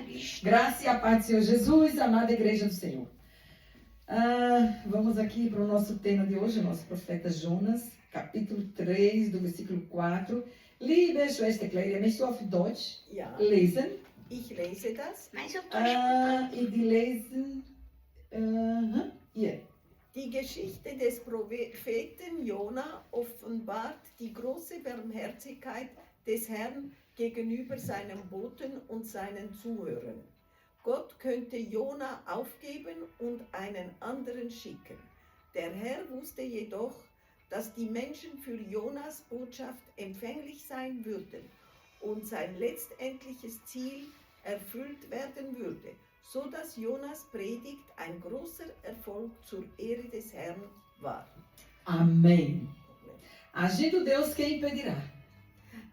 Cristo. Graça e a paz do Senhor Jesus, amada igreja do Senhor. Vamos aqui para o nosso tema de hoje, o nosso profeta Jonas, capítulo 3, do versículo 4. Liebe Schwester Claire, möchtest du auf Deutsch lesen? Ich lese das. Mas eu estou escutando. E de lesen, Die Geschichte des Propheten Jona offenbart die große Barmherzigkeit des Herrn gegenüber seinen Boten und seinen Zuhörern. Gott könnte Jona aufgeben und einen anderen schicken. Der Herr wusste jedoch, dass die Menschen für Jonas Botschaft empfänglich sein würden und sein letztendliches Ziel erfüllt werden würde, so dass Jonas Predigt ein großer Erfolg zur Ehre des Herrn war. Amém. Agindo Deus, quem impedirá?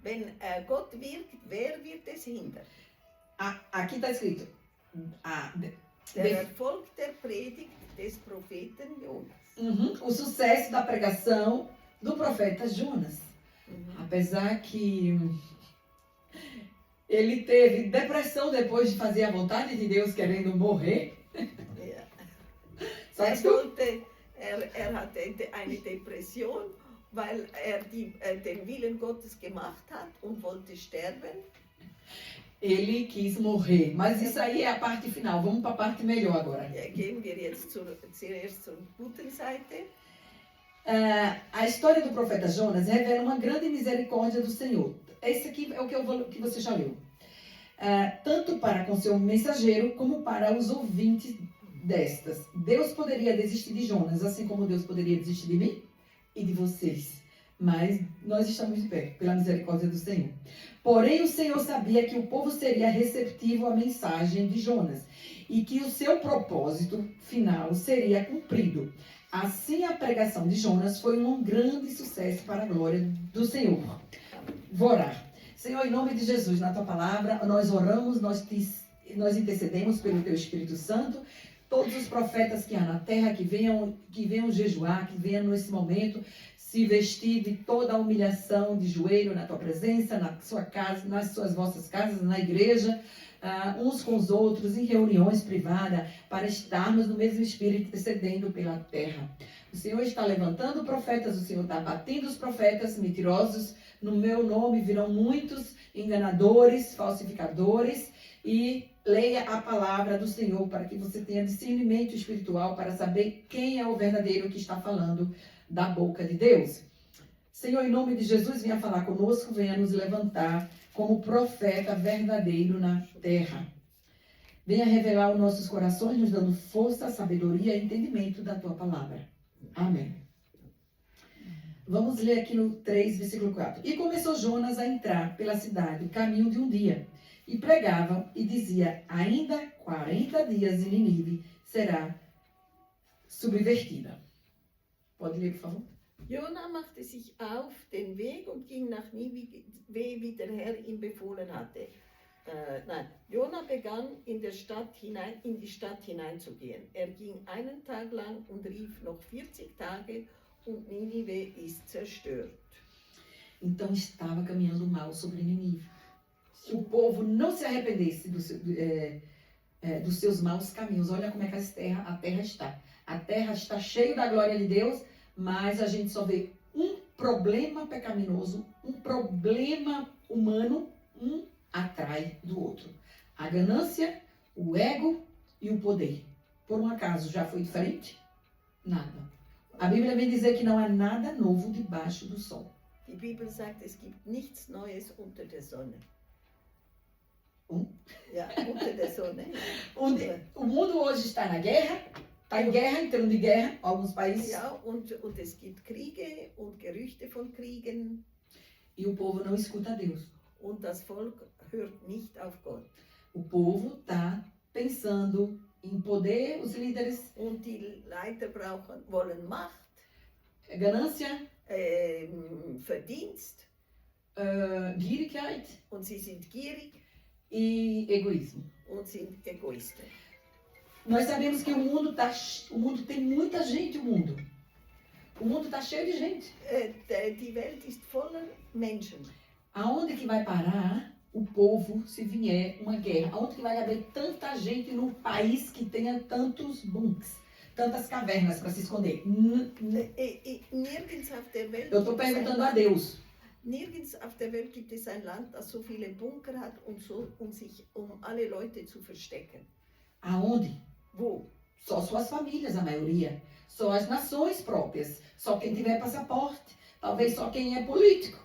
Wenn Gott wirkt, wer wird es hindern? Aqui está escrito. Der Erfolg der Predigt des Propheten Jonas. O sucesso da pregação do profeta Jonas. Apesar que ele teve depressão depois de fazer a vontade de Deus, querendo morrer. Ja. Sagst du? Er hatte eine Depression, weil er den Willen Gottes gemacht hat und wollte sterben. Ele quis morrer. Mas isso aí é a parte final. Vamos para a parte melhor agora. Gehen wir jetzt zuerst zur guten Seite. A história do profeta Jonas revela uma grande misericórdia do Senhor. Esse aqui é o que você já leu. Tanto para com seu mensageiro, como para os ouvintes destas. Deus poderia desistir de Jonas, assim como Deus poderia desistir de mim e de vocês. Mas nós estamos de pé, pela misericórdia do Senhor. Porém, o Senhor sabia que o povo seria receptivo à mensagem de Jonas e que o seu propósito final seria cumprido. Assim, a pregação de Jonas foi um grande sucesso para a glória do Senhor. Vou orar. Senhor, em nome de Jesus, na Tua palavra, nós oramos, nós intercedemos pelo Teu Espírito Santo. Todos os profetas que há na terra, que venham jejuar, que venham nesse momento se vestir de toda a humilhação de joelho na Tua presença, na sua casa, nas vossas casas, na igreja, uns com os outros, em reuniões privadas, para estarmos no mesmo espírito, intercedendo pela terra. O Senhor está levantando profetas, o Senhor está batendo os profetas mentirosos. No meu nome virão muitos enganadores, falsificadores, e leia a palavra do Senhor para que você tenha discernimento espiritual para saber quem é o verdadeiro que está falando da boca de Deus. Senhor, em nome de Jesus, venha falar conosco, venha nos levantar como profeta verdadeiro na terra. Venha revelar os nossos corações, nos dando força, sabedoria e entendimento da Tua palavra. Amém. Vamos ler aqui no 3, versículo 4. E começou Jonas a entrar pela cidade, caminho de um dia, e pregava e dizia, ainda 40 dias e Nínive será subvertida. Pode ler, por favor? Jona machte sich auf den Weg und ging nach Nive, wie der Herr ihm befohlen hatte. Jona begann in die Stadt hineinzugehen. Er ging einen Tag lang und rief, noch 40 Tage und Ninive ist zerstört. Então estava caminhando mal sobre Nínive. Se o povo não se arrependesse dos seus maus caminhos, olha como é que a terra está. A terra está cheia da glória de Deus, mas a gente só vê um problema pecaminoso, um problema humano, um atrai do outro. A ganância, o ego e o poder. Por um acaso já foi diferente? Nada. A Bíblia vem dizer que não há nada novo debaixo do sol. Die Bibel sagt, es gibt nichts Neues unter der Sonne. Ja, unter der Sonne. O mundo hoje está na guerra, está em guerra, em termos de guerra, alguns países. Ja, und es gibt Kriege und Gerüchte von Kriegen. E o povo não escuta a Deus. Und das Volk hört nicht auf Gott. O povo está pensando em poder, os líderes. Und die Leiter wollen Macht, Ganância, Verdienst. Gierigkeit. Und sie sind gierig. E egoísmo. Und sind Egoisten. Nós sabemos que o mundo tem muita gente, o mundo está cheio de gente. Die Welt ist voller Menschen. Aonde que vai parar o povo se vier uma guerra? Aonde que vai haver tanta gente num país que tenha tantos bunkers, tantas cavernas para se esconder? Nirgends auf der Welt Eu estou gibt es ein perguntando a Land- Deus. Nirgends auf der Welt gibt es ein Land, das so viele Bunker hat und so, um alle Leute zu verstecken. Aonde? Wo? Só suas famílias, a maioria. Só as nações próprias. Só quem tiver passaporte. Talvez só quem é político.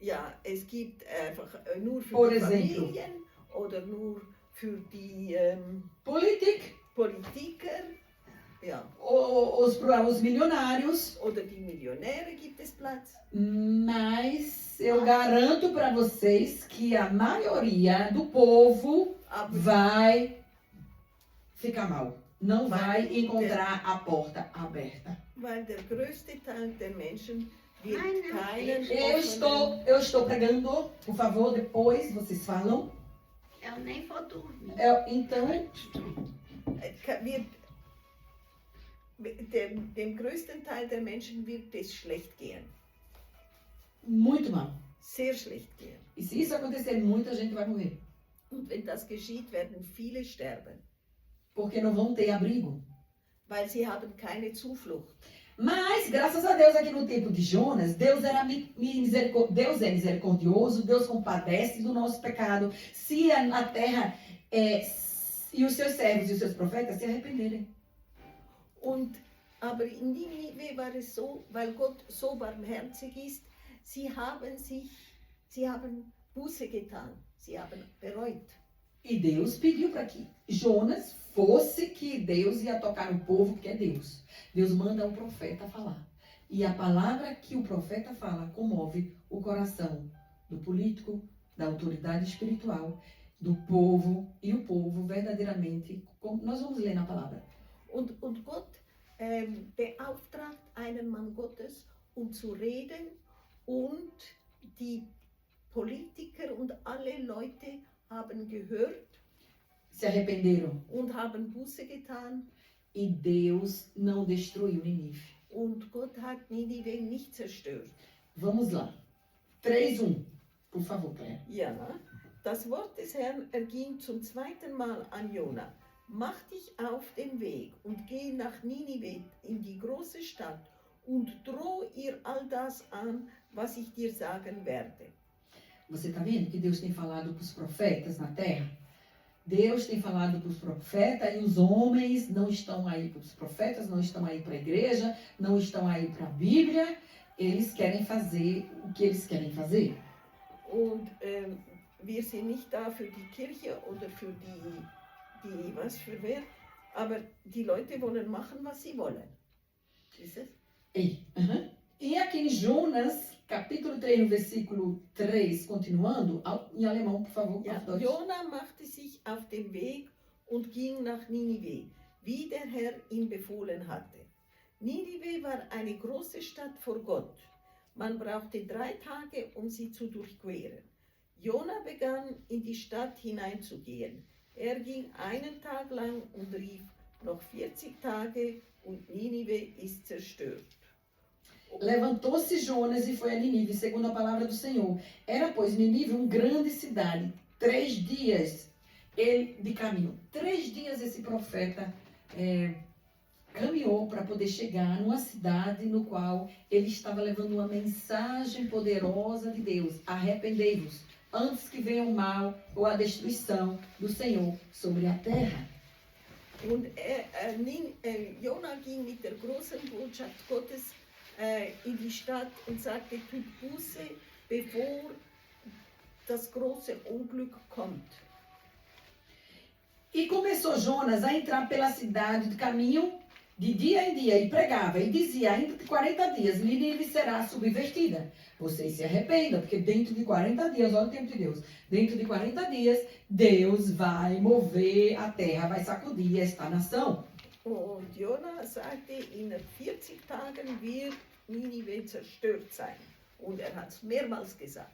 Ja, es gibt einfach nur für Por die exemplo. Familien oder nur für die Politik. Politiker. Ja. Os milionários. Oder die Millionäre gibt es Platz. Mas eu garanto para vocês que a maioria do povo Aber vai ficar mal. Não vai encontrar a porta aberta. weil der größte Teil der Menschen wird Nein, nein, keinen Eu estou pregando. Por favor, depois vocês falam. Eu nem vou dormir. Então, dem größten Teil der Menschen wird es schlecht gehen. muito mal. Sehr schlecht gehen. E se isso acontecer, muita gente vai morrer. Und wenn das geschieht, werden viele sterben, Porque não vão ter abrigo. weil sie haben keine Zuflucht. Mas, graças a Deus, aqui no tempo de Jonas, Deus é misericordioso, Deus compadece do nosso pecado. Se a terra e os seus servos e os seus profetas se arrependerem. Aber in Ninive war es so, weil Gott so barmherzig ist, sie haben Buße getan, sie haben bereut. E Deus pediu para que Jonas fosse que Deus ia tocar no povo, que é Deus. Deus manda o profeta falar. E a palavra que o profeta fala comove o coração do político, da autoridade espiritual, do povo. E o povo verdadeiramente, como nós vamos ler na palavra. Und Gott beauftragt einen Mann Gottes, zu reden, und die Politiker und alle Leute haben gehört Se arrependeram. und haben Buße getan, E Deus não destruiu Nínive. und Gott hat Ninive nicht zerstört. Vamos lá. 3:1. Por favor, Claire. Ja, das Wort des Herrn erging zum zweiten Mal an Jona. Mach dich auf den Weg und geh nach Ninive, in die große Stadt, und droh ihr all das an, was ich dir sagen werde. Você está vendo que Deus tem falado para os profetas na terra? Deus tem falado para os profetas e os homens não estão aí para os profetas, não estão aí para a igreja, não estão aí para a Bíblia. Eles querem fazer o que eles querem fazer. Und wir sind nicht da für die Kirche oder für die was für wer, aber die Leute wollen machen, was sie wollen. Ist es? E aqui em Jonas, capítulo 3, no versículo 3, continuando, em alemão, por favor. Ja, auf Deutsch. Jona machte sich auf den Weg und ging nach Ninive, wie der Herr ihm befohlen hatte. Ninive war eine große Stadt vor Gott. Man brauchte 3 Tage, um sie zu durchqueren. Jona begann, in die Stadt hineinzugehen. Er ging einen Tag lang und rief, noch 40 Tage und Ninive ist zerstört. Levantou-se Jonas e foi a Nínive, segundo a palavra do Senhor. Era, pois, Nínive uma grande cidade. 3 dias ele de caminho. 3 dias esse profeta caminhou para poder chegar numa cidade no qual ele estava levando uma mensagem poderosa de Deus. Arrependei-vos, antes que venha o mal ou a destruição do Senhor sobre a terra. Und Jona ging mit der großen Botschaft Gottes in die Stadt und sagte, tut Buße, bevor das große Unglück kommt. E começou Jonas a entrar pela cidade de caminho de dia em dia e pregava e dizia, ainda de 40 dias, Nínive será subvertida. Vocês se arrependam, porque dentro de 40 dias, olha o tempo de Deus, dentro de 40 dias, Deus vai mover a terra, vai sacudir esta nação. Und Jona sagte, in 40 Tagen wird Ninive zerstört sein. Und hat es mehrmals gesagt.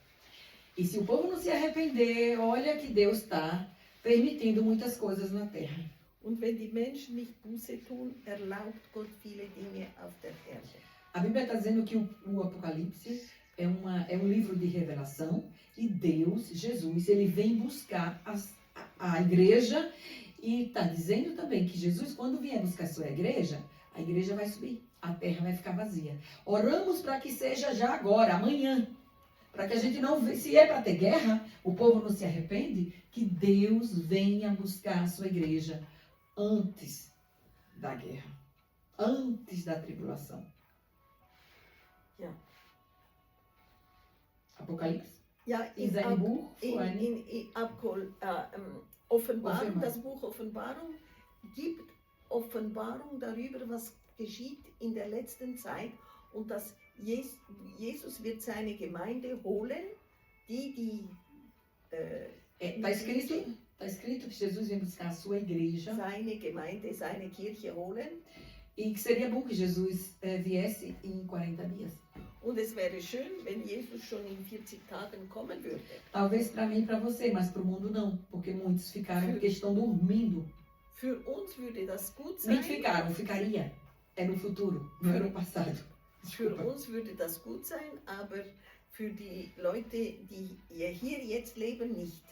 E se o povo não se arrepender, olha que Deus está permitindo muitas coisas na terra. Und wenn die Menschen nicht Buße tun, erlaubt Gott viele Dinge auf der Erde. A Bíblia está dizendo que o Apocalipse é um livro de revelação e Deus, Jesus, ele vem buscar a igreja e está dizendo também que Jesus, quando vier buscar a sua igreja, a igreja vai subir, a terra vai ficar vazia. Oramos para que seja já agora, amanhã, para que a gente não, se é para ter guerra, o povo não se arrepende, que Deus venha buscar a sua igreja antes da guerra, antes da tribulação. Ja. Apocalipse. Ja, Ist ein Buch, Offenbarung, das Buch Offenbarung gibt Offenbarung darüber, was geschieht in der letzten Zeit und dass Jesus wird seine Gemeinde holen, Está escrito que Jesus vem buscar a sua igreja seine Gemeinde, seine Kirche holen. e que seria bom que Jesus viesse em 40 dias. Und es wäre schön, wenn Jesus schon in 40 Tagen kommen würde. Talvez para mim e para você, mas para o mundo não, porque muitos ficaram porque estão dormindo. Für uns würde das gut sein. Nem ficaram, ficaria. É no futuro, não era no passado. Für Desculpa. uns würde das gut sein, aber für die Leute, die hier jetzt leben, nicht.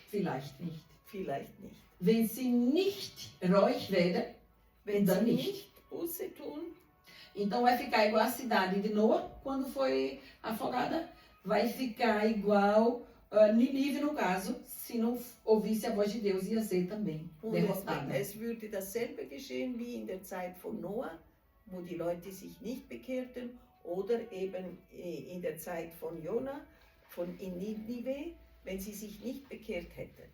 Vielleicht nicht. Vielleicht nicht. Wenn sie nicht ruhig werden, Wenn dann sie nicht. nicht Buße tun, Então vai ficar igual a cidade de Noa, quando foi afogada. Vai ficar igual Nínive, no caso, se não ouvisse a voz de Deus, ia ser também und derrotada. es würde dasselbe geschehen wie in der Zeit von Noah, wo die Leute sich nicht bekehrten, oder eben in der Zeit von Jona, in Ninive, wenn sie sich nicht bekehrt hätten.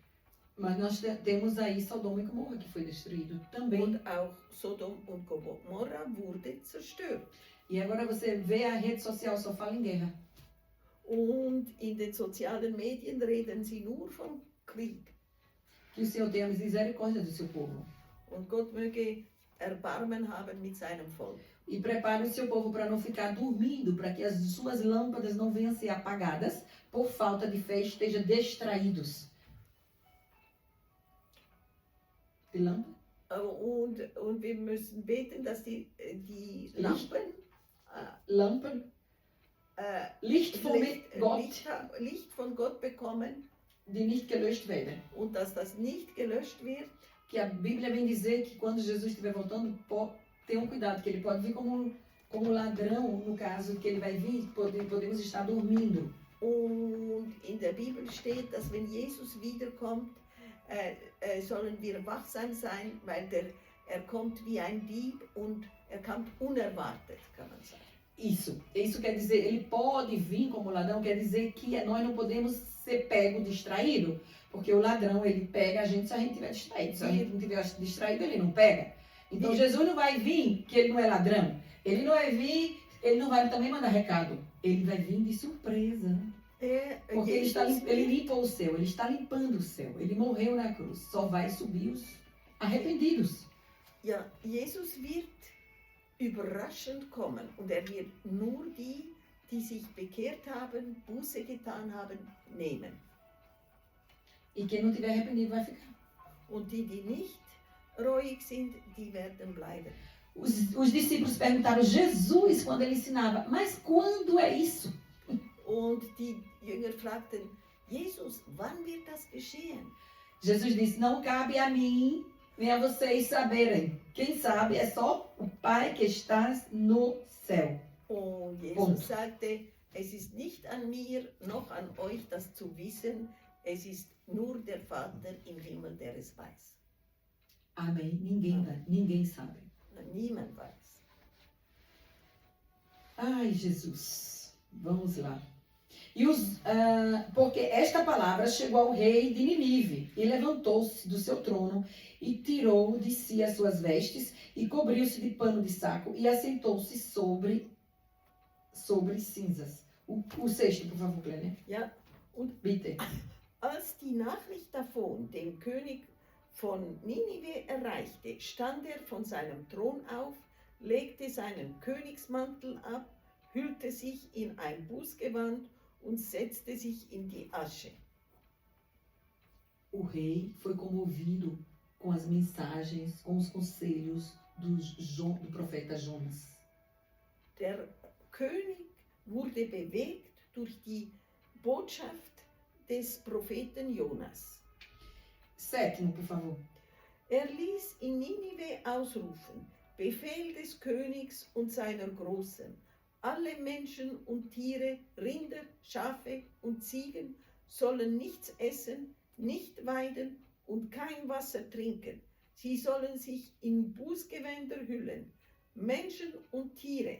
Mas nós temos aí Sodoma e Gomorra, que foi destruído também. Und auch Sodom und Gomorra wurde zerstört. E agora você vê a rede social só fala em guerra. Und in den sozialen Medien reden sie nur vom Krieg. Que o Senhor tenha misericórdia do seu povo. Und Gott möge Erbarmen haben mit seinem Volk. E prepare o seu povo para não ficar dormindo, para que as suas lâmpadas não venham a ser apagadas por falta de fé, estejam distraídos. Die Lampe? Und wir müssen beten, dass die Lampen Lampen? Licht von Gott, Licht von Gott bekommen die nicht gelöscht werden. und dass das nicht gelöscht wird. Que a Bíblia vem dizer que quando Jesus estiver voltando, tenham cuidado, que ele pode vir como ladrão, no caso que ele vai vir, podemos estar dormindo. Und in der Bibel steht, dass wenn Jesus wiederkommt, sollen wir wachsam sein, weil er kommt wie ein Dieb und er kommt unerwartet, kann man sagen. Isso quer dizer, ele pode vir como ladrão, quer dizer que nós não podemos ser pego distraído, porque o ladrão, ele pega a gente se a gente estiver distraído. Se a gente não estiver distraído, ele não pega. Então Jesus não vai vir, que ele não é ladrão. Ele não vai vir, ele não vai também mandar recado. Ele vai vir de surpresa. Porque ele limpou o céu, ele está limpando o céu. Ele morreu na cruz. Só vai subir os arrependidos. Ja, Jesus wird überraschend kommen und er wird nur die sich bekehrt haben, Buße getan haben, nehmen. E quem não tiver arrependido vai ficar. Und die nicht reuig sind, die werden bleiben. Os discípulos perguntaram a Jesus quando ele ensinava, mas quando é isso? Und die Jünger fragten, Jesus, wann wird das geschehen? Jesus disse, não cabe a mim, nem a vocês saberem. Quem sabe é só o Pai que está no céu. Und Jesus Punkt. sagte, es ist nicht an mir noch an euch, das zu wissen, es ist nur der Vater im Himmel, der es weiß. Amém. Ninguém sabe. Niemand weiß. Ai, Jesus. Vamos lá. Porque esta palavra chegou ao rei de Nínive e levantou-se do seu trono e tirou de si as suas vestes e cobriu-se de pano de saco e assentou-se sobre cinzas. O sexto, por favor, Clélia. Ja, und Bitte. als die Nachricht davon den König von Ninive erreichte, stand er von seinem Thron auf, legte seinen Königsmantel ab, hüllte sich in ein Bußgewand und setzte sich in die Asche. O rei foi comovido com as mensagens, com os conselhos do profeta Jonas. Der König wurde bewegt durch die Botschaft des Propheten Jonas. 7, por favor. Er ließ in Ninive ausrufen, Befehl des Königs und seiner Großen. Alle Menschen und Tiere, Rinder, Schafe und Ziegen sollen nichts essen, nicht weiden und kein Wasser trinken. Sie sollen sich in Bußgewänder hüllen, Menschen und Tiere.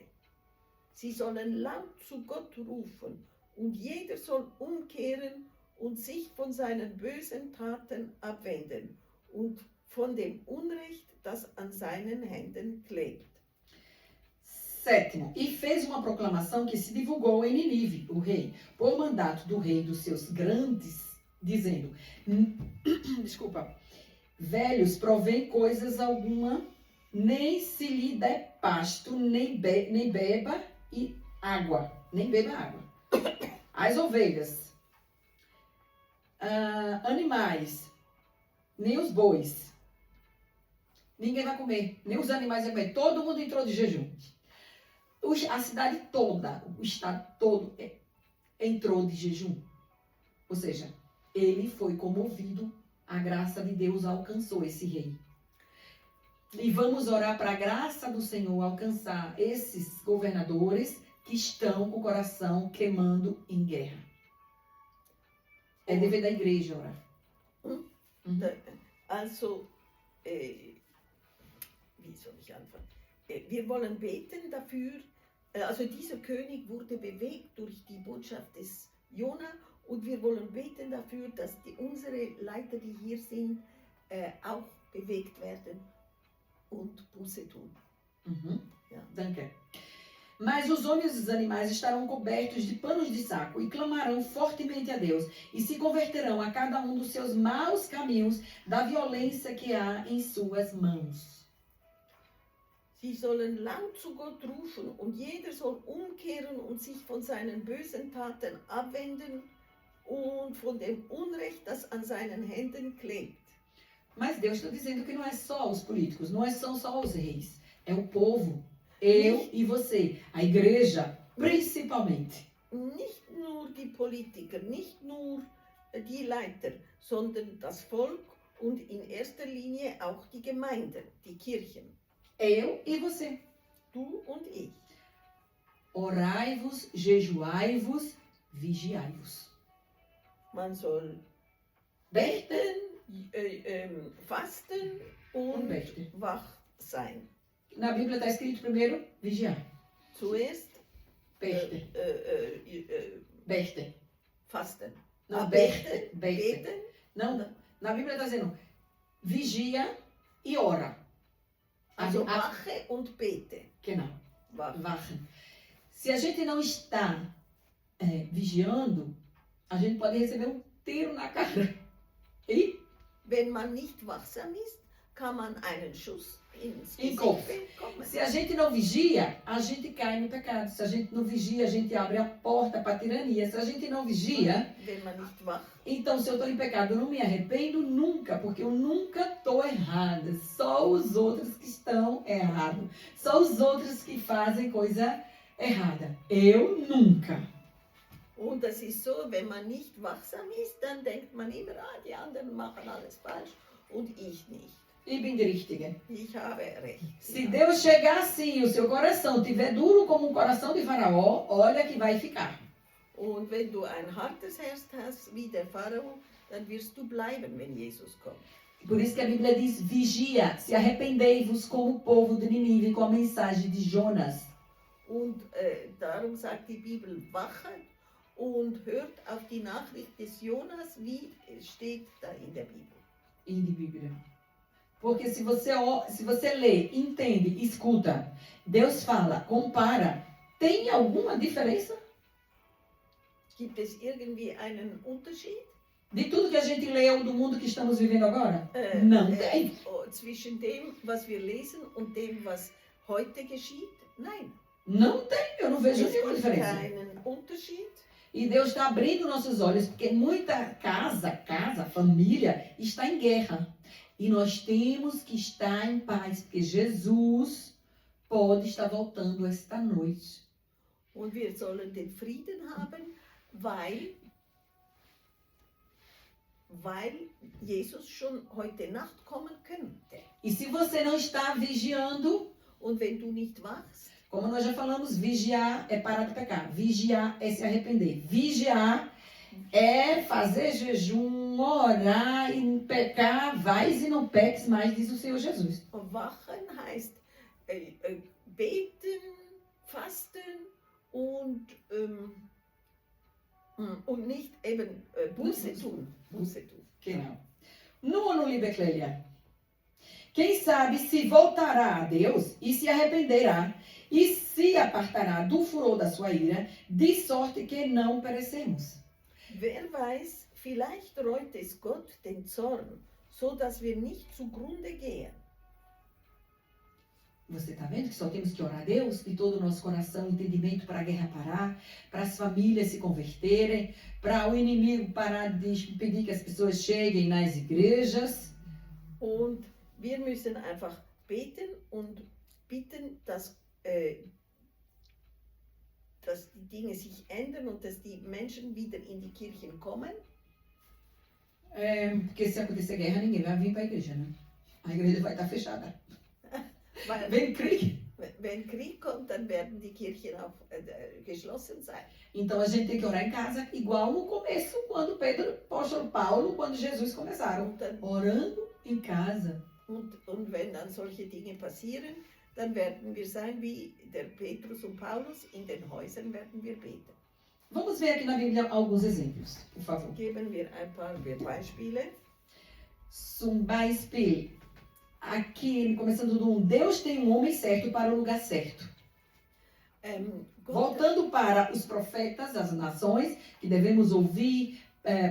Sie sollen laut zu Gott rufen und jeder soll umkehren und sich von seinen bösen Taten abwenden und von dem Unrecht, das an seinen Händen klebt. 7. E fez uma proclamação que se divulgou em Nínive, o rei, por mandato do rei dos seus grandes, dizendo, desculpa, velhos provém coisas alguma, nem se lhe der pasto, nem beba e água, nem beba água. As ovelhas, animais, nem os bois, ninguém vai comer, nem os animais vão comer, todo mundo entrou de jejum. A cidade toda, o estado todo entrou de jejum. Ou seja, ele foi comovido, a graça de Deus alcançou esse rei. E vamos orar para a graça do Senhor alcançar esses governadores que estão com o coração queimando em guerra. É dever da igreja orar. Also, wie soll ich anfangen? Wir wollen beten dafür, also dieser König wurde bewegt durch die Botschaft des Jona und wir wollen beten dafür, dass unsere Leiter, die hier sind, auch bewegt werden und Buße tun. Ja. Danke. Mas os homens e os animais estarão cobertos de panos de saco e clamarão fortemente a Deus e se converterão a cada um dos seus maus caminhos da violência que há em suas mãos. Sie sollen laut zu Gott rufen und jeder soll umkehren und sich von seinen bösen Taten abwenden und von dem Unrecht, das an seinen Händen klebt. Mas Deus está dizendo que não é só os políticos, não são só os reis, é o povo, eu e você, a igreja, principalmente. Nicht nur die Politiker, nicht nur die Leiter, sondern das Volk und in erster Linie auch die Gemeinden, die Kirchen. Eu e você. Du und ich. Orai-vos, jejuai-vos, vigiai-vos. Man soll Beten, fasten und beten. wach sein. Na Bíblia está escrito primeiro, vigiar. Zuerst Beten. Beten. fasten. Não, Beten. beten. Não, na Bíblia está dizendo, vigia e ora. Also wache und bete. Genau. Wache. Wachen. Se a gente não está vigiando, a gente pode receber um tiro na cara. E? Wenn man nicht wachsam ist, kann man einen Schuss ins Im Gesicht Kopf. bekommen. Se a gente não vigia, a gente cai no pecado. Se a gente não vigia, a gente abre a porta para a tirania. Se a gente não vigia, Wenn man nicht wach. então se eu estou em pecado, eu não me arrependo nunca, porque eu nunca estou errada. Só os outros que estão errados. Só os outros que fazem coisa errada. Eu nunca. Und das ist so, wenn man nicht wachsam ist, dann denkt man immer, die anderen machen alles falsch und ich nicht. Ich bin die Richtige. Ich habe recht. Se Deus chegar assim, o seu coração tiver duro como o coração de Faraó, olha que vai ficar. Und wenn du ein hartes Herz hast wie der Pharao, dann wirst du bleiben, wenn Jesus kommt. Por isso que a Bíblia diz, vigia, se arrependei-vos como o povo de Nínive com a mensagem de Jonas. Und darum sagt die Bibel, wachet und hört auf die Nachricht des Jonas, wie es steht da in der Bibel. In die Bíblia. Porque se você lê, entende, escuta, Deus fala, compara, tem alguma diferença? Gibt es irgendwie einen Unterschied? De tudo que a gente leu do mundo que estamos vivendo agora? Não tem. Zwischen dem, was wir lesen und dem, was heute geschieht? Nein. Não tem, eu não vejo Es nenhuma gibt diferença. keinen Unterschied. E Deus está abrindo nossos olhos, porque muita casa, família, está em guerra. E nós temos que estar em paz, porque Jesus pode estar voltando esta noite. Und wir sollen den Frieden haben, weil Jesus schon heute Nacht kommen könnte. E se você não está vigiando, Und wenn du nicht wachst, como nós já falamos, vigiar é parar de pecar. Vigiar é se arrepender. Vigiar é fazer jejum, orar e pecar. Vais e não peques mais, diz o Senhor Jesus. wachen heißt beten, fasten und nicht eben Buße tun. Buße tun. Genau. Nono, liebe Clélia. Quem sabe se voltará a Deus e se arrependerá e se apartará do furor da sua ira, de sorte que não perecemos. Wer weiß, vielleicht reut es Gott den Zorn, so dass wir nicht zugrunde gehen. Você está vendo que só temos que orar a Deus de todo o nosso coração, entendimento para a guerra parar, para as famílias se converterem, para o inimigo parar de impedir que as pessoas cheguem nas igrejas. Und wir müssen einfach beten und bitten, dass die Dinge sich ändern und dass die Menschen wieder in die Kirchen kommen. Porque se acontecer guerra, ninguém vai vir para a igreja, né? A igreja vai estar fechada. Weil Vem Krieg. wenn Krieg kommt, dann werden die Kirchen auch geschlossen sein. Então a gente tem que orar em casa, igual no começo, quando Pedro, apóstolo Paulo, quando Jesus começaram. Und, dann, Orando em casa. und wenn dann solche Dinge passieren, dann werden wir sein wie der Petrus und Paulus, in den Häusern werden wir beten. Vamos ver aqui na Bíblia alguns exemplos, por favor. Geben wir ein paar Beispiele. Zum Beispiel, aqui, começando do 1, Deus tem um homem certo para o lugar certo. Gott, Voltando para os profetas, as nações, que devemos ouvir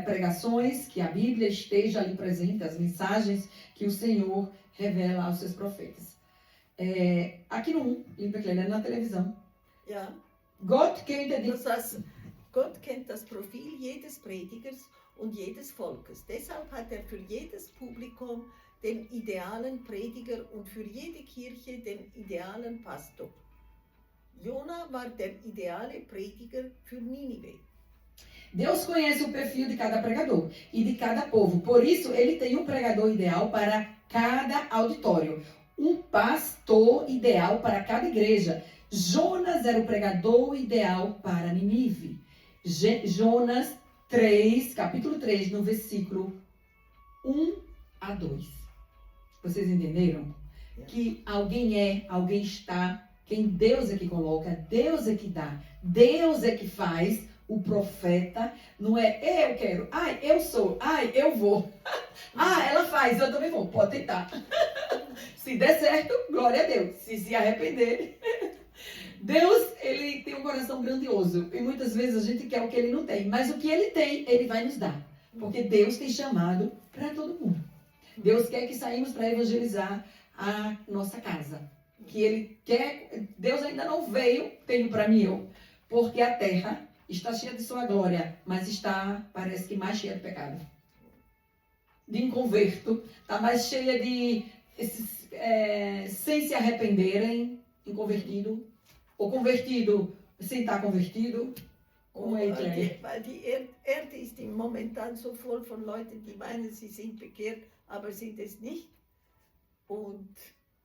pregações, que a Bíblia esteja ali presente, as mensagens que o Senhor revela aos seus profetas. Aqui no 1, liebe Clélia, na televisão. ja, Gott kennt das Profil jedes Predigers und jedes Volkes. Deshalb hat er für jedes Publikum den idealen Prediger und für jede Kirche den idealen Pastor. Jona war der ideale Prediger für Ninive. Deus conhece o perfil de cada pregador e de cada povo. Por isso, ele tem um pregador ideal para cada auditório. Um pastor ideal para cada igreja. Jonas era o pregador ideal para Nínive. Jonas 3, capítulo 3, no versículo 1 a 2. Vocês entenderam? Que alguém alguém está, quem Deus é que coloca, Deus é que dá, Deus é que faz. O profeta não é eu quero, eu sou, eu vou. Ela faz, eu também vou, pode tentar. Se der certo, glória a Deus. Se arrepender. Deus, ele tem um coração grandioso. E muitas vezes a gente quer o que ele não tem. Mas o que ele tem, ele vai nos dar. Porque Deus tem chamado para todo mundo. Deus quer que saímos para evangelizar a nossa casa. Que ele quer, Deus ainda não veio, tenho para mim eu. Porque a terra está cheia de sua glória, mas está, parece que mais cheia de pecado. De inconverto, está mais cheia de sem se arrependerem, inconvertido, ou convertido sem estar convertido. Como é que Weil die Erde ist momentan so voll von Leuten, die meinen, sie sind bekehrt, aber sind es nicht. Und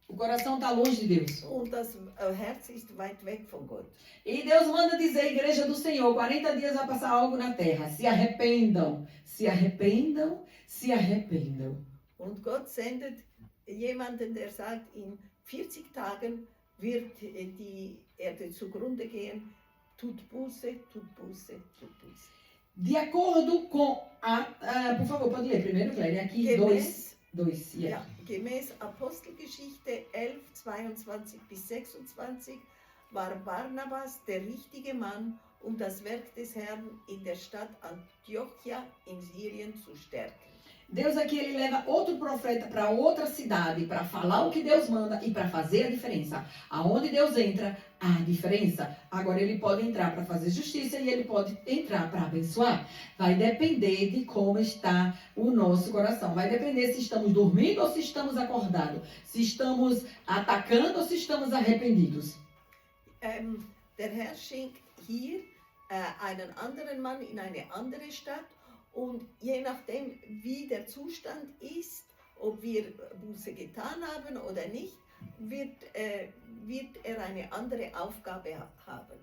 o coração está longe de Deus. das Herz ist weit weg von Gott. E Deus manda dizer à igreja do Senhor, 40 dias vai passar algo na terra. Se arrependam, se arrependam, se arrependam. Und Gott sendet jemanden, der sagt, in 40 Tagen wird die Erde zugrunde gehen. Tut Buße, tut Buße, tut Buße. De acordo com por favor, pode ler primeiro, Clélia, aqui 2. Ja, gemäß Apostelgeschichte 11, 22 bis 26 war Barnabas der richtige Mann, um das Werk des Herrn in der Stadt Antiochia in Syrien zu stärken. Deus aqui, ele leva outro profeta para outra cidade, para falar o que Deus manda e para fazer a diferença. Aonde Deus entra, há diferença. Agora ele pode entrar para fazer justiça e ele pode entrar para abençoar. Vai depender de como está o nosso coração. Vai depender se estamos dormindo ou se estamos acordados. Se estamos atacando ou se estamos arrependidos. Der Herr schenkt hier einen anderen Mann in eine andere Stadt und je nachdem, wie der Zustand ist, ob wir Buße getan haben oder nicht, wird er eine andere Aufgabe haben.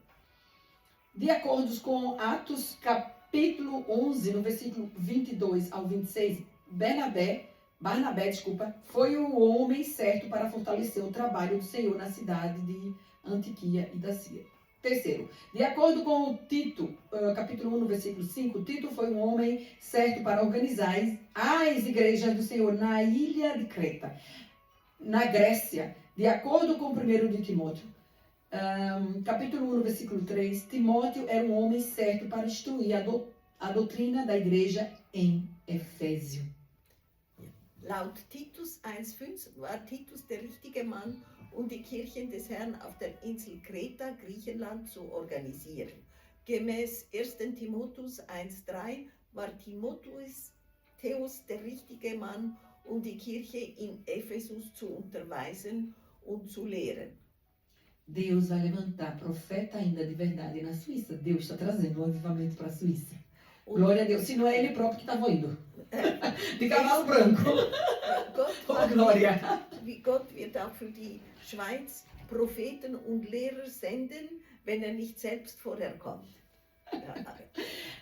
De acordo com Atos capítulo 11, no versículo 22 ao 26, Barnabé, foi o homem certo para fortalecer o trabalho do Senhor na cidade de Antioquia e da Síria. Terceiro, de acordo com o Tito, capítulo 1, no versículo 5, Tito foi um homem certo para organizar as igrejas do Senhor na ilha de Creta, na Grécia. De acordo com o 1 de Timóteo, capítulo 1, no versículo 3, Timóteo era um homem certo para instruir a doutrina da igreja em Efésio. Laut Titus 1,5 war Titus der richtige Mann, um die Kirchen des Herrn auf der Insel Kreta, Griechenland, zu organisieren. Gemäß 1. Timotheus 1,3 war Timotheus der richtige Mann, um die Kirche in Ephesus zu unterweisen und zu lehren. Deus vai levantar profeta ainda de verdade na Suíça. Deus está trazendo um avivamento para a Suíça. Glória a Deus. Se não é ele próprio que estava indo. De cavalo branco. Oh, Glória. Gott wird auch für die Schweiz Propheten und Lehrer senden, wenn er nicht selbst vorher kommt.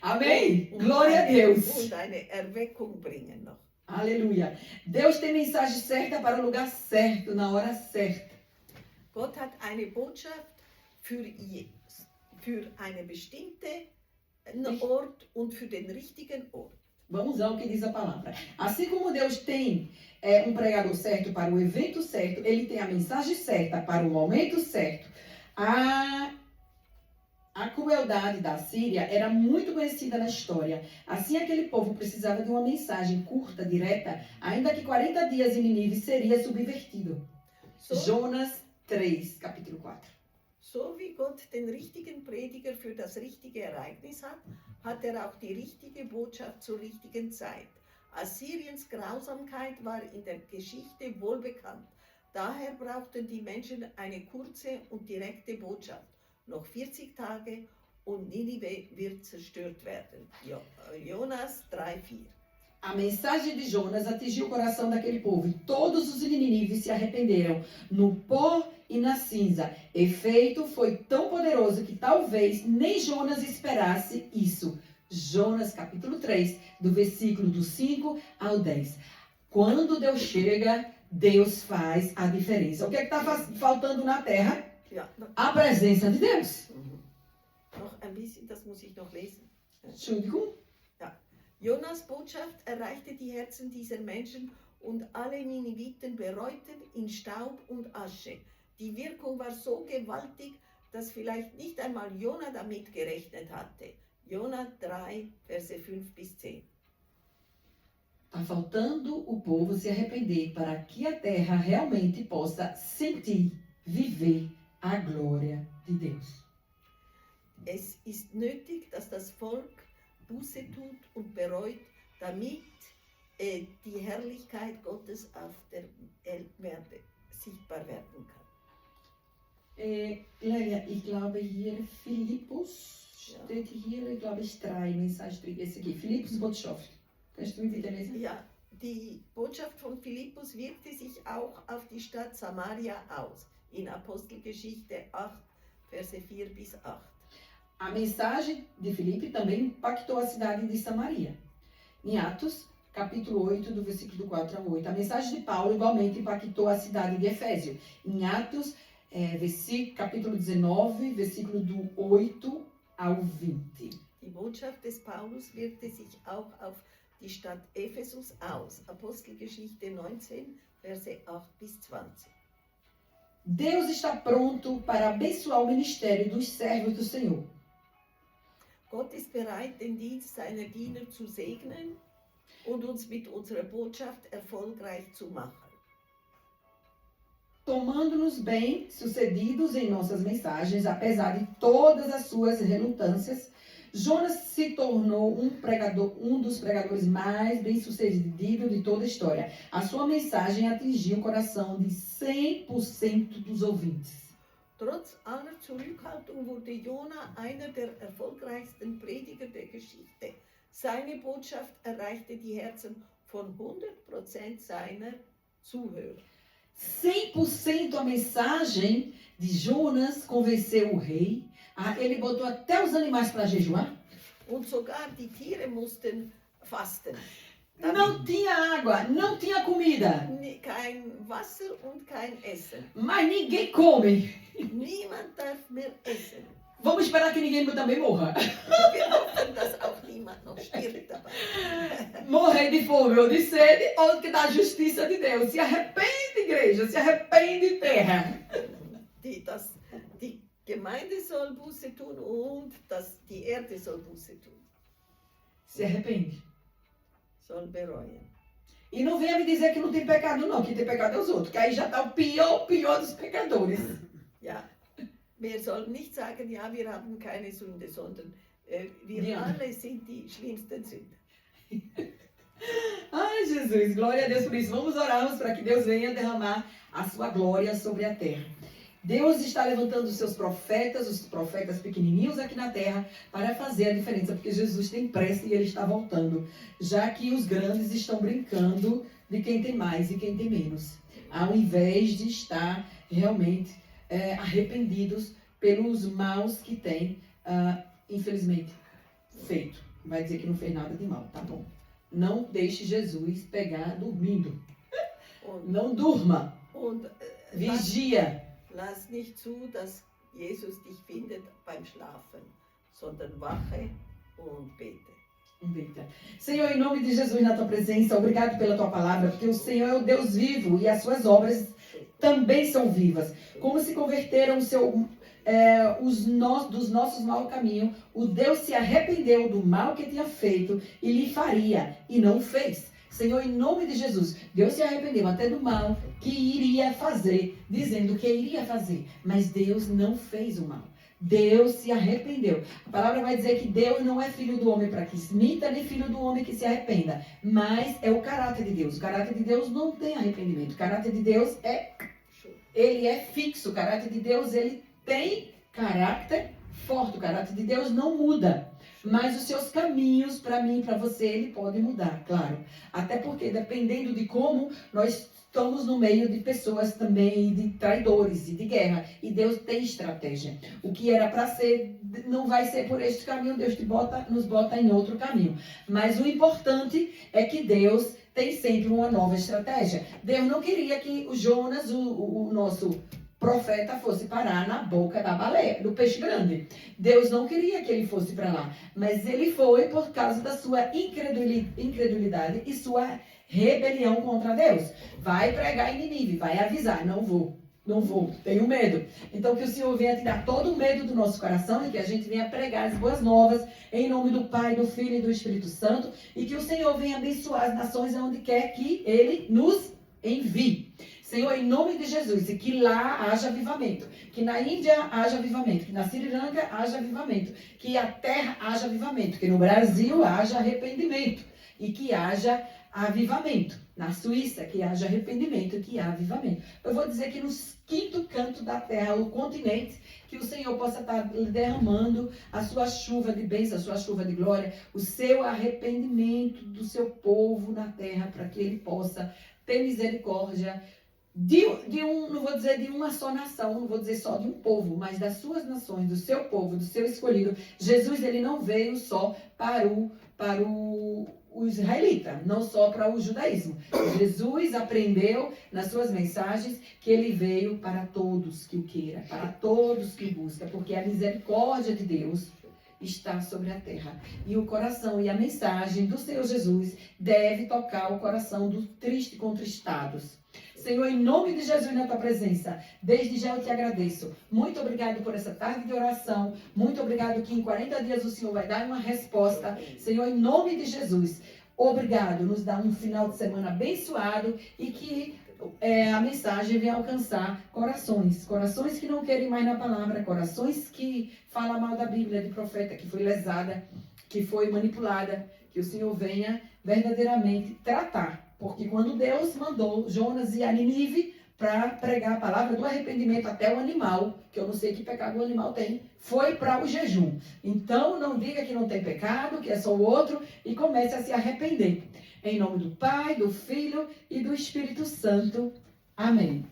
Amém. Glória a Deus. Und eine Erweckung bringen noch. Aleluia. Deus tem mensagem certa para o lugar certo, na hora certa. Gott hat eine Botschaft für einen bestimmten Ort und für den richtigen Ort. Vamos ao que diz a palavra. Assim como Deus tem um pregador certo para o evento certo, ele tem a mensagem certa para o momento certo. A crueldade da Síria era muito conhecida na história. Assim, aquele povo precisava de uma mensagem curta, direta, ainda que 40 dias em Nínive seria subvertido. Jonas 3, capítulo 4. So wie Gott den richtigen Prediger für das richtige Ereignis hat, hat er auch die richtige Botschaft zur richtigen Zeit. Assyriens Grausamkeit war in der Geschichte wohlbekannt. Daher brauchten die Menschen eine kurze und direkte Botschaft. Noch 40 Tage und Ninive wird zerstört werden. Jonas 3,4. A mensagem de Jonas atingiu o coração daquele povo e todos os de Nínive se arrependeram no pó e na cinza. Efeito foi tão poderoso que talvez nem Jonas esperasse isso. Jonas capítulo 3, do versículo do 5 ao 10. Quando Deus chega, Deus faz a diferença. O que está faltando na terra? A presença de Deus. Noch ein bisschen, das muss ich noch lesen. Entschuldigung. Jonas' Botschaft erreichte die Herzen dieser Menschen und alle Niniviten bereuten in Staub und Asche. Die Wirkung war so gewaltig, dass vielleicht nicht einmal Jona damit gerechnet hatte. Jona 3, Verse 5 bis 10. Está faltando o povo se arrepender para que a terra realmente possa sentir, viver a glória de Deus. Es ist nötig, dass das Volk Buße tut und bereut, damit die Herrlichkeit Gottes auf der Erde sichtbar werden kann. Lélia, ich glaube hier Philippus, steht hier, ich glaube ich 3, Mensagem 3, esse aqui, Philippus Botschaft. Kannst du mir bitte lesen? Ja, die Botschaft von Philippus wirkte sich auch auf die Stadt Samaria aus, in Apostelgeschichte 8, Verse 4 bis 8. A mensagem de Filipe também impactou a cidade de Samaria. Em Atos, capítulo 8, do versículo 4 ao 8. A mensagem de Paulo igualmente impactou a cidade de Efésio. Em Atos, capítulo 19, versículo do 8 ao 20. Die Botschaft des Paulus wirkte sich auch auf die Stadt Ephesus aus. Apostelgeschichte 19, Verse 8 bis 20. Deus está pronto para abençoar o ministério dos servos do Senhor. Gott ist bereit, den Dienst seiner Diener zu segnen und uns mit unserer Botschaft erfolgreich zu machen. Tomando-nos bem sucedidos em nossas mensagens, apesar de todas as suas relutâncias, Jonas se tornou um dos pregadores mais bem-sucedidos de toda a história. A sua mensagem atingiu o coração de 100% dos ouvintes. Trotz aller Zurückhaltung wurde Jona einer der erfolgreichsten Prediger der Geschichte. Seine Botschaft erreichte die Herzen von 100% seiner Zuhörer. 100% a mensagem de Jonas convenceu o rei. Ele botou até os animais para jejuar. Und sogar die Tiere mussten fasten. Não tinha água, não tinha comida. Kein Wasser und kein Essen. Mas ninguém come. Niemand darf mehr essen. Vamos esperar que ninguém também morra. Wir hoffen, dass auch niemand noch stirbt dabei. Morrer de fome ou de sede ou que da justiça de Deus. Se arrepende, igreja. Se arrepende, terra. Die Gemeinde soll Buße tun und die Erde soll Buße tun. Se arrepende. Soll bereuen. E não venha me dizer que não tem pecado não, que tem pecado é os outros, que aí já está o pior dos pecadores. Ja, wir sollen nicht sagen, ja, wir haben keine Sünde, sondern wir Ja. alle sind die schlimmsten Sünder. Ai, Jesus, glória a Deus por isso. Vamos orarmos para que Deus venha derramar a sua glória sobre a terra. Deus está levantando os profetas pequenininhos aqui na terra, para fazer a diferença, porque Jesus tem pressa e Ele está voltando, já que os grandes estão brincando de quem tem mais e quem tem menos, ao invés de estar realmente arrependidos pelos maus que têm, infelizmente, feito. Vai dizer que não fez nada de mal, tá bom. Não deixe Jesus pegar dormindo. Não durma. Vigia. Lass nicht zu, dass Jesus dich findet beim Schlafen, sondern wache und bete. Senhor, em nome de Jesus, na tua presença, obrigado pela tua palavra, porque o Senhor é o Deus vivo e as suas obras também são vivas. Como se converteram dos nossos maus caminhos, o Deus se arrependeu do mal que tinha feito e lhe faria, e não fez. Senhor, em nome de Jesus, Deus se arrependeu até do mal que iria fazer, dizendo que iria fazer, mas Deus não fez o mal. Deus se arrependeu. A palavra vai dizer que Deus não é filho do homem para que se minta, nem filho do homem que se arrependa, mas é o caráter de Deus. O caráter de Deus não tem arrependimento. O caráter de Deus ele é fixo. O caráter de Deus, ele tem caráter forte. O caráter de Deus não muda. Mas os seus caminhos, para mim e para você, ele pode mudar, claro. Até porque, dependendo de como nós estamos no meio de pessoas também, de traidores e de guerra. E Deus tem estratégia. O que era para ser, não vai ser por este caminho. Deus nos bota em outro caminho. Mas o importante é que Deus tem sempre uma nova estratégia. Deus não queria que o Jonas, o nosso profeta, fosse parar na boca da baleia, do peixe grande. Deus não queria que ele fosse para lá, mas ele foi por causa da sua incredulidade e sua rebelião contra Deus. Vai pregar em Nínive, vai avisar, não vou, tenho medo. Então que o Senhor venha tirar todo o medo do nosso coração e que a gente venha pregar as boas novas em nome do Pai, do Filho e do Espírito Santo, e que o Senhor venha abençoar as nações onde quer que Ele nos envie. Senhor, em nome de Jesus, e que lá haja avivamento, que na Índia haja avivamento, que na Sri Lanka haja avivamento, que a terra haja avivamento, que no Brasil haja arrependimento e que haja avivamento. Na Suíça, que haja arrependimento e que haja avivamento. Eu vou dizer que nos quinto canto da terra, o continente, que o Senhor possa estar derramando a sua chuva de bênção, a sua chuva de glória, o seu arrependimento do seu povo na terra, para que ele possa ter misericórdia não vou dizer de uma só nação, não vou dizer só de um povo, mas das suas nações, do seu povo, do seu escolhido. Jesus, ele não veio só para o israelita, não só para o judaísmo. Jesus aprendeu nas suas mensagens que ele veio para todos que o queiram, para todos que o buscam, porque a misericórdia de Deus está sobre a terra. E o coração e a mensagem do Senhor Jesus deve tocar o coração dos tristes e contristados. Senhor, em nome de Jesus na tua presença, desde já eu te agradeço. Muito obrigado por essa tarde de oração. Muito obrigado que em 40 dias o Senhor vai dar uma resposta. Senhor, em nome de Jesus, obrigado. Nos dá um final de semana abençoado e que a mensagem venha alcançar corações que não querem mais na palavra, corações que falam mal da Bíblia, de profeta que foi lesada, que foi manipulada, que o Senhor venha verdadeiramente tratar. Porque quando Deus mandou Jonas ir a Nínive para pregar a palavra do arrependimento até o animal, que eu não sei que pecado o animal tem, foi para o jejum. Então, não diga que não tem pecado, que é só o outro, e comece a se arrepender. Em nome do Pai, do Filho e do Espírito Santo. Amém.